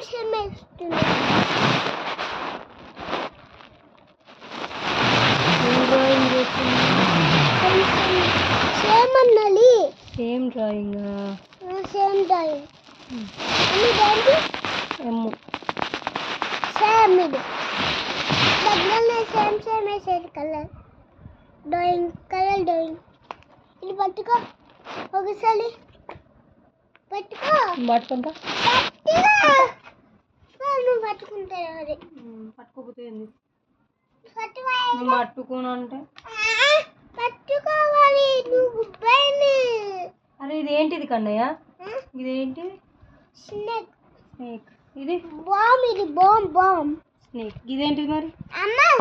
Same వేస్తుంది. Same అన్నాలి. Same drawing. Same drawing. ఇదేంటి? ఎమ్ము. సేమ్ ఇది దగ్గరనే సేమ్ సేమ్ వేసేది కలర్ డ్రాయింగ్. Colour drawing. ఇది పట్టుకో ఒకసారి. పట్టుకో. పట్టుకుంటా. నువ్వు పట్టుకుంటా అది పట్టుకోపోతే ఏంది? పట్టుకోవాలి. పట్టుకోను అంటే పట్టుకోవాలి నువ్వు పైన. అరే ఇదేంటిది కన్నయ్య? ఇదేంటిది? స్నేక్. స్నేక్. ఇది బాంబ్. ఇది బాంబ్. బాంబ్. స్నేక్. ఇదేంటిది మరి? అమ్మా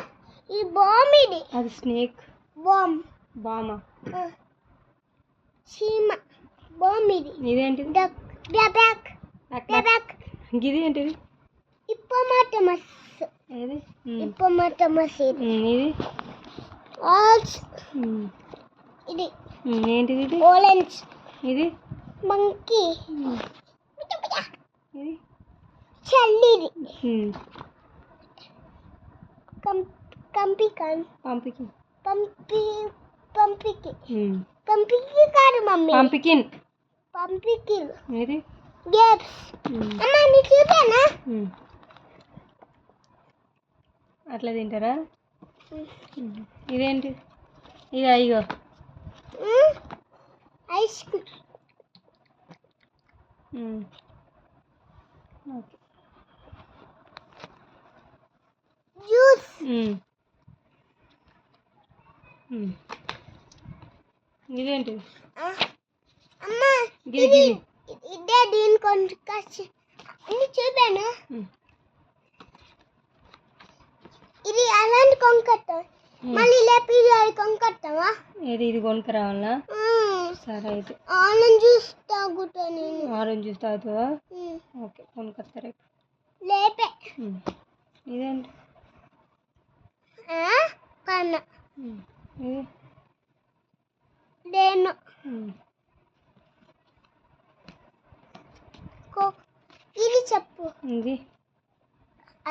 ఇది బాంబ్. ఇది అది స్నేక్. బాంబ్. బామా. చీమ. బాంబ్. ఇది ఇదేంటిది? డక్. బ్యాక్. బ్యాక్. ఇది ఏంటిది? హిప్పోపోటమస్. ఏది? హిప్పోపోటమస్. ఇది ఆల్స్. ఇది ఏంటిది? ఇది ఆరెంజ్. ఇది మంకీ. ఇది చల్లిది. కంపికన్. పంపికిన్. పంపికి కాదు మమ్మీ. పంపికిన్. పంపికిన్. ఇది గ్రేప్స్. అమ్మా నీ చూపానా? అట్లా తింటారా? ఇదేంటి? ఇది అయ్యో ఐస్ క్రీమ్. ఓకే. జ్యూస్. ఇదేంటి? అమ్మా ఇది ఇదే దీని కొంచెం అన్ని చూపాను. ఇది అలాంటి కొంకట్టం. మళ్ళీ లేపి ఇది అది కొంకట్టమా? ఇది కొనుక్క రావాలా? సరే అయితే. ఆరెంజ్ జ్యూస్ తాగుతా నేను. ఆరెంజ్ జ్యూస్ తాగుతావా? ఓకే కొనుక్కొస్తా రేపు. లేపే. ఇదేంటి? పన్న. ఇది దేను. ఇది చెప్పు. ఇది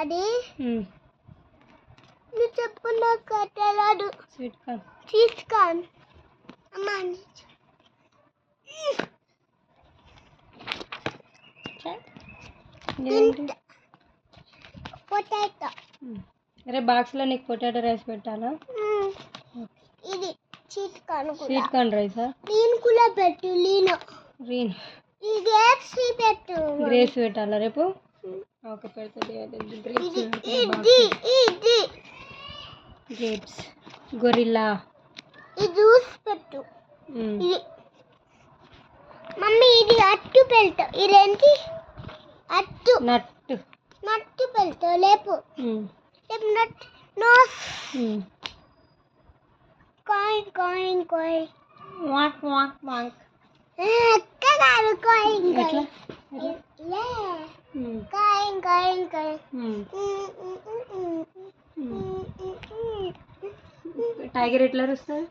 అది నువ్వు చెప్పు. నాకు తెలియదు. Sweet corn. Sweet corn. అమ్మా పొటాటో. రేపు బాక్స్లో నీకు పొటాటో రైస్ పెట్టాలా? ఇది స్వీట్ కార్న్. స్వీట్ కార్న్ రైసా? నేను కూడా పెట్టు. రీన్. ఈ గ్రేప్స్ పెట్టు. గ్రేప్స్ పెట్టాలా రేపు? ఓకే పెడుతుంది. గ్రేప్స్. గొరిల్లా. ఈ జ్యూస్ పెట్టు. ఇది మమ్మీ ఇది అట్టు పెడతా. ఇదేంటి? అట్టు. నట్టు పెడతా. లేపు. Nut. Nose. Coin. Coin. Coin. Walk walk walk. కాదు coin. Coin. Coin. Coin. Tiger ఎట్లా వస్తుంది?